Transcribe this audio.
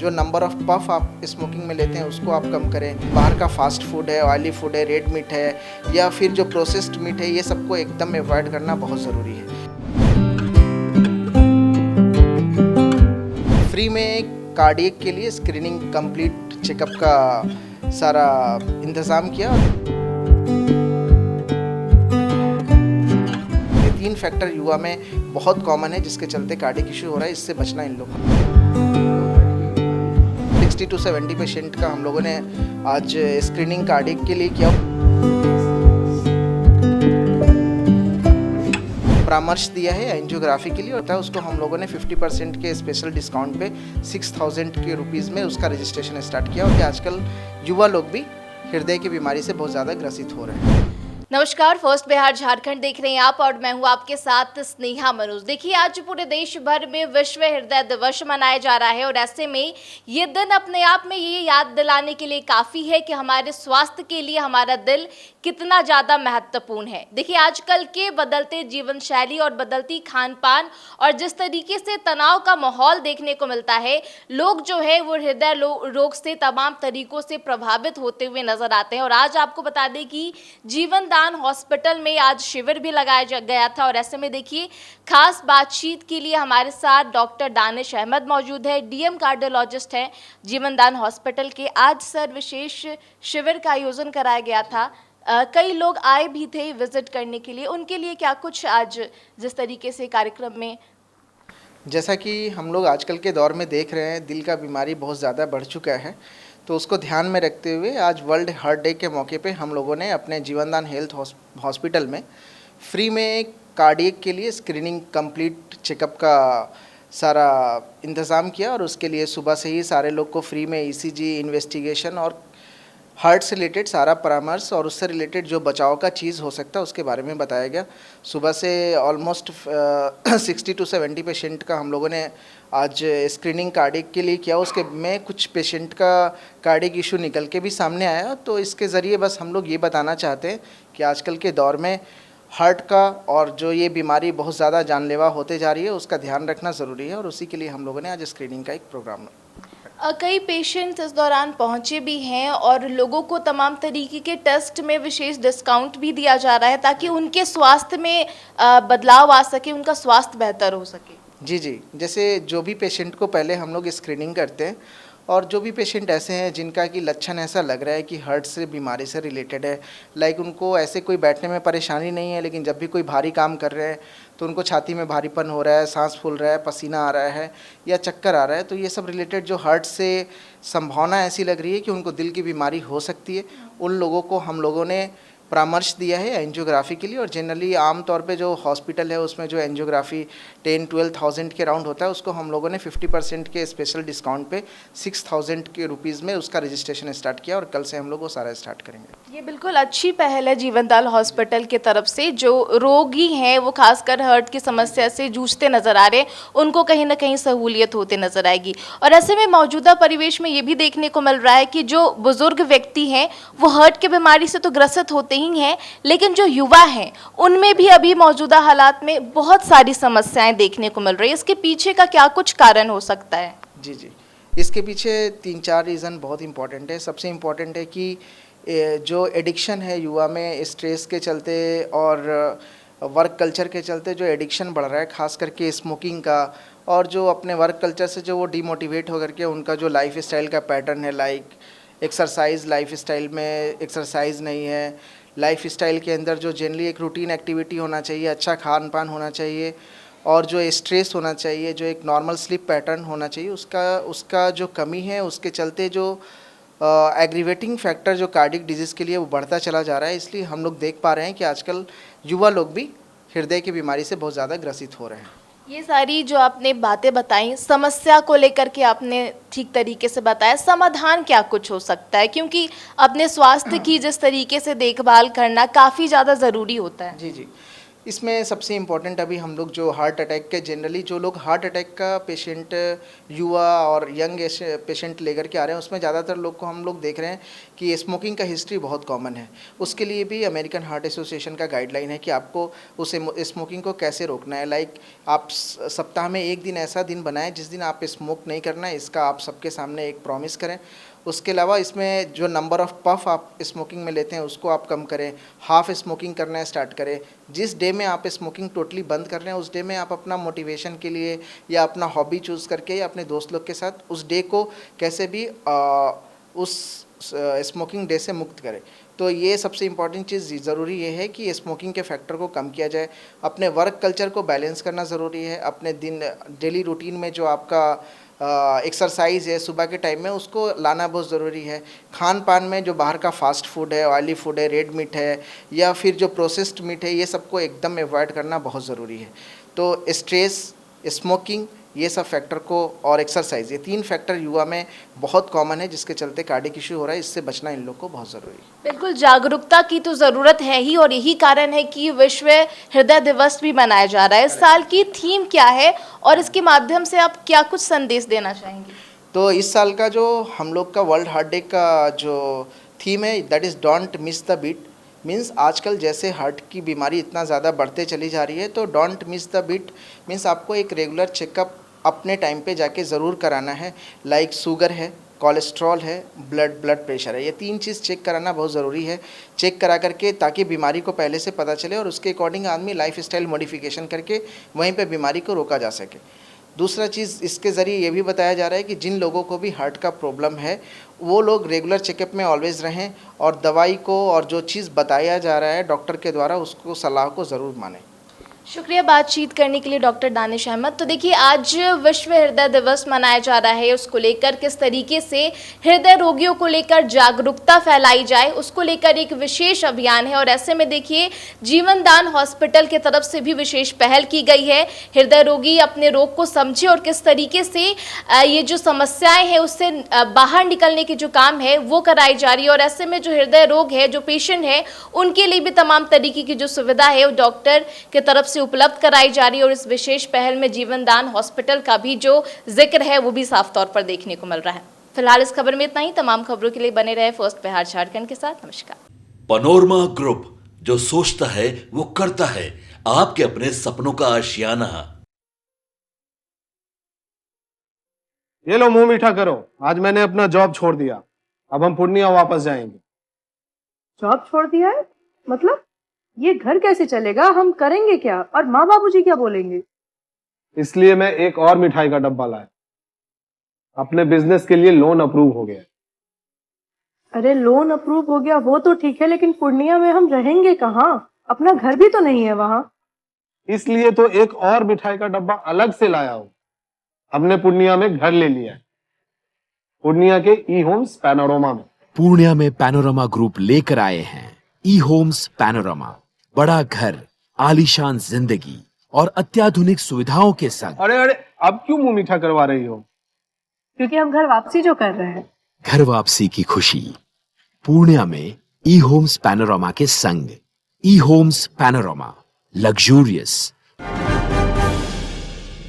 जो number of puff आप smoking में लेते हैं उसको आप कम करें। बाहर का फास्ट फूड है, ऑयली फूड है, रेड मीट है या फिर जो प्रोसेस्ड मीट है, ये सबको एकदम अवॉइड करना बहुत ज़रूरी है। फ्री में कार्डियक के लिए स्क्रीनिंग कंप्लीट चेकअप का सारा इंतज़ाम किया। ये 3 फैक्टर युवा में बहुत कॉमन है जिसके चलते कार्डियक इशू हो रहा है, इससे बचना इन लोगों को। 60 to 70 पेशेंट का हम लोगों ने आज स्क्रीनिंग कार्डियक के लिए किया। परामर्श दिया है एंजियोग्राफी के लिए होता है, उसको हम लोगों ने 50% के स्पेशल डिस्काउंट पे 6000 के रुपीज़ में उसका रजिस्ट्रेशन स्टार्ट किया। और आजकल युवा लोग भी हृदय की बीमारी से बहुत ज़्यादा ग्रसित हो रहे हैं। नमस्कार, फर्स्ट बिहार झारखंड देख रहे हैं आप और मैं हूं आपके साथ स्नेहा मनोज। देखिए, आज पूरे देश भर में विश्व हृदय दिवस मनाया जा रहा है और ऐसे में ये दिन अपने आप में ये याद दिलाने के लिए काफ़ी है कि हमारे स्वास्थ्य के लिए हमारा दिल कितना ज़्यादा महत्वपूर्ण है। देखिए, आजकल के बदलते जीवन शैली और बदलती खान पान और जिस तरीके से तनाव का माहौल देखने को मिलता है, लोग जो है वो हृदय रोग से तमाम तरीकों से प्रभावित होते हुए नजर आते हैं। और आज आपको बता दें कि जीवन हॉस्पिटल में आज शिविर भी लगाया गया था और ऐसे में देखिए, खास बातचीत के लिए हमारे साथ डॉक्टर दानिश अहमद मौजूद है, डीएम कार्डियोलॉजिस्ट हैं जीवनदान हॉस्पिटल के। आज सर विशेष शिविर का आयोजन कराया गया था, कई लोग आए भी थे विजिट करने के लिए, उनके लिए क्या कुछ आज जिस तरीके से कार्यक्रम में? जैसा कि हम लोग आजकल के दौर में देख रहे हैं, दिल का बीमारी बहुत ज़्यादा बढ़ चुका है, तो उसको ध्यान में रखते हुए आज वर्ल्ड हार्ट डे के मौके पे हम लोगों ने अपने जीवनदान हेल्थ हॉस्पिटल में फ्री में कार्डियक के लिए स्क्रीनिंग कंप्लीट चेकअप का सारा इंतज़ाम किया। और उसके लिए सुबह से ही सारे लोग को फ्री में ईसीजी इन्वेस्टिगेशन और हार्ट से रिलेटेड सारा परामर्श और उससे रिलेटेड जो बचाव का चीज़ हो सकता है उसके बारे में बताया गया। सुबह से ऑलमोस्ट 60 to 70 पेशेंट का हम लोगों ने आज स्क्रीनिंग कार्डियक के लिए किया। उसके में कुछ पेशेंट का कार्डियक इशू निकल के भी सामने आया, तो इसके ज़रिए बस हम लोग ये बताना चाहते हैं कि आजकल के दौर में हार्ट का और जो ये बीमारी बहुत ज़्यादा जानलेवा होते जा रही है उसका ध्यान रखना ज़रूरी है। और उसी के लिए हम लोगों ने आज स्क्रीनिंग का एक प्रोग्राम कई पेशेंट्स इस दौरान पहुंचे भी हैं और लोगों को तमाम तरीके के टेस्ट में विशेष डिस्काउंट भी दिया जा रहा है ताकि उनके स्वास्थ्य में बदलाव आ सके, उनका स्वास्थ्य बेहतर हो सके। जी, जैसे जो भी पेशेंट को पहले हम लोग स्क्रीनिंग करते हैं और जो भी पेशेंट ऐसे हैं जिनका कि लक्षण ऐसा लग रहा है कि हार्ट से बीमारी से रिलेटेड है, लाइक उनको ऐसे कोई बैठने में परेशानी नहीं है, लेकिन जब भी कोई भारी काम कर रहे हैं तो उनको छाती में भारीपन हो रहा है, सांस फूल रहा है, पसीना आ रहा है या चक्कर आ रहा है, तो ये सब रिलेटेड जो हार्ट से संभावना ऐसी लग रही है कि उनको दिल की बीमारी हो सकती है, उन लोगों को हम लोगों ने परामर्श दिया है एंजियोग्राफी के लिए। और जनरली आम तौर पे जो हॉस्पिटल है उसमें जो एंजियोग्राफी 10-12,000 के राउंड होता है, उसको हम लोगों ने 50% के स्पेशल डिस्काउंट पे 6000 के रुपीज़ में उसका रजिस्ट्रेशन स्टार्ट किया और कल से हम लोग वो सारा स्टार्ट करेंगे। ये बिल्कुल अच्छी पहल है जीवनदान हॉस्पिटल की तरफ से। जो रोगी हैं वो खासकर हार्ट की समस्या से जूझते नजर आ रहे हैं, उनको कहीं ना कहीं सहूलियत होते नजर आएगी। और ऐसे में मौजूदा परिवेश में ये भी देखने को मिल रहा है कि जो बुजुर्ग व्यक्ति हैं वो हार्ट की बीमारी से तो ग्रसित होते ही हैं, लेकिन जो युवा हैं उनमें भी अभी मौजूदा हालात में बहुत सारी समस्याएं देखने को मिल रही है। इसके पीछे का क्या कुछ कारण हो सकता है? जी, इसके पीछे 3-4 रीज़न बहुत इंपॉर्टेंट है। सबसे इम्पॉर्टेंट है कि जो एडिक्शन है युवा में, स्ट्रेस के चलते और वर्क कल्चर के चलते जो एडिक्शन बढ़ रहा है, खास करके स्मोकिंग का, और जो अपने वर्क कल्चर से जो वो डिमोटिवेट होकर के उनका जो लाइफ स्टाइल का पैटर्न है, लाइक एक्सरसाइज, लाइफ स्टाइल में एक्सरसाइज नहीं है, लाइफ स्टाइल के अंदर जो जनरली एक रूटीन एक्टिविटी होना चाहिए, अच्छा खान पान होना चाहिए और जो स्ट्रेस होना चाहिए, जो एक नॉर्मल स्लीप पैटर्न होना चाहिए, उसका जो कमी है, उसके चलते जो एग्रीवेटिंग फैक्टर जो कार्डियक डिजीज़ के लिए वो बढ़ता चला जा रहा है। इसलिए हम लोग देख पा रहे हैं कि आजकल युवा लोग भी हृदय की बीमारी से बहुत ज़्यादा ग्रसित हो रहे हैं। ये सारी जो आपने बातें बताई, समस्या को लेकर के आपने ठीक तरीके से बताया, समाधान क्या कुछ हो सकता है? क्योंकि अपने स्वास्थ्य की जिस तरीके से देखभाल करना काफ़ी ज़्यादा ज़रूरी होता है। जी, इसमें सबसे इम्पोर्टेंट अभी हम लोग जो हार्ट अटैक के जनरली जो लोग हार्ट अटैक का पेशेंट युवा और यंग पेशेंट लेकर के आ रहे हैं उसमें ज़्यादातर लोग को हम लोग देख रहे हैं कि स्मोकिंग का हिस्ट्री बहुत कॉमन है। उसके लिए भी अमेरिकन हार्ट एसोसिएशन का गाइडलाइन है कि आपको उस स्मोकिंग को कैसे रोकना है। लाइक आप सप्ताह में एक दिन ऐसा दिन बनाएं जिस दिन आप स्मोक नहीं करना है, इसका आप सबके सामने एक प्रॉमिस करें। उसके अलावा इसमें जो नंबर ऑफ़ पफ आप स्मोकिंग में लेते हैं उसको आप कम करें, हाफ़ स्मोकिंग करना स्टार्ट करें। जिस डे में आप स्मोकिंग टोटली बंद कर रहे हैं उस डे में आप अपना मोटिवेशन के लिए या अपना हॉबी चूज़ करके या अपने दोस्त लोग के साथ उस डे को कैसे भी उस स्मोकिंग डे से मुक्त करें। तो ये सबसे इम्पॉर्टेंट चीज़ ज़रूरी ये है कि स्मोकिंग के फैक्टर को कम किया जाए। अपने वर्क कल्चर को बैलेंस करना ज़रूरी है। अपने डेली रूटीन में जो आपका एक्सरसाइज है सुबह के टाइम में उसको लाना बहुत ज़रूरी है। खान पान में जो बाहर का फास्ट फूड है, ऑयली फूड है, रेड मीट है या फिर जो प्रोसेस्ड मीट है, ये सबको एकदम अवॉइड करना बहुत ज़रूरी है। तो स्ट्रेस, स्मोकिंग, ये सब फैक्टर को और एक्सरसाइज, ये 3 फैक्टर युवा में बहुत कॉमन है जिसके चलते कार्डियक इशू हो रहा है। इससे बचना इन लोग को बहुत ज़रूरी है। बिल्कुल, जागरूकता की तो ज़रूरत है ही और यही कारण है कि विश्व हृदय दिवस भी मनाया जा रहा है। इस साल की थीम क्या है और इसके माध्यम से आप क्या कुछ संदेश देना चाहेंगे? तो इस साल का जो हम लोग का वर्ल्ड हार्ट डे का जो थीम है that is don't miss the beat. Means आजकल जैसे हार्ट की बीमारी इतना ज़्यादा बढ़ते चली जा रही है तो don't miss the beat means आपको एक रेगुलर चेकअप अपने टाइम पे जाके ज़रूर कराना है। लाइक शुगर है, कोलेस्ट्रॉल है, ब्लड प्रेशर है, ये 3 चीज़ चेक कराना बहुत ज़रूरी है। चेक करा करके ताकि बीमारी को पहले से पता चले और उसके अकॉर्डिंग आदमी लाइफस्टाइल मॉडिफिकेशन करके वहीं पे बीमारी को रोका जा सके। दूसरा चीज़ इसके ज़रिए ये भी बताया जा रहा है कि जिन लोगों को भी हार्ट का प्रॉब्लम है वो लोग रेगुलर चेकअप में ऑलवेज़ रहें और दवाई को और जो चीज़ बताया जा रहा है डॉक्टर के द्वारा उसको सलाह को ज़रूर मानें। शुक्रिया बातचीत करने के लिए डॉक्टर दानिश अहमद। तो देखिए, आज विश्व हृदय दिवस मनाया जा रहा है, उसको लेकर किस तरीके से हृदय रोगियों को लेकर जागरूकता फैलाई जाए उसको लेकर एक विशेष अभियान है और ऐसे में देखिए जीवन दान हॉस्पिटल की तरफ से भी विशेष पहल की गई है। हृदय रोगी अपने रोग को समझे और किस तरीके से ये जो समस्याएं हैं उससे बाहर निकलने की जो काम है वो कराई जा रही है और ऐसे में जो हृदय रोग है, जो पेशेंट है, उनके लिए भी तमाम तरीके की जो सुविधा है वो डॉक्टर के तरफ से उपलब्ध कराई जा रही है और इस विशेष पहल में जीवन दान हॉस्पिटल का भी जो जिक्र है वो भी साफ तौर पर देखने को मिल रहा है। फिलहाल इस खबर में इतना ही। तमाम खबरों के लिए बने रहे फर्स्ट बिहार झारखंड के साथ। नमस्कार। पनोरमा ग्रुप, जो सोचता है वो करता है, आपके अपने सपनों का आशियाना। ये लो मुंह मीठा करो, आज मैंने अपना जॉब छोड़ दिया, अब हम पूर्णिया वापस जाएंगे। जॉब छोड़ दिया है? मतलब ये घर कैसे चलेगा? हम करेंगे क्या और माँ बाबूजी क्या बोलेंगे? इसलिए मैं एक और मिठाई का डब्बा लाया। अपने बिजनेस के लिए लोन अप्रूव हो गया। अरे लोन अप्रूव हो गया वो तो ठीक है, लेकिन पूर्णिया में हम रहेंगे कहाँ? अपना घर भी तो नहीं है वहाँ। इसलिए तो एक और मिठाई का डब्बा अलग से लाया हूँ। हमने पूर्णिया में घर ले लिया है, पूर्णिया के ई होम्स पैनोरमा में। पूर्णिया में पैनोरमा ग्रुप लेकर आए हैं ई होम्स पैनोरमा। बड़ा घर, आलीशान जिंदगी और अत्याधुनिक सुविधाओं के संग। अरे अरे, अब क्यों मुंह मीठा करवा रही हो? क्योंकि हम घर वापसी जो कर रहे हैं। घर वापसी की खुशी पूर्णिया में ई होम्स पैनोरमा के संग। ई होम्स पैनोरमा, लग्जूरियस,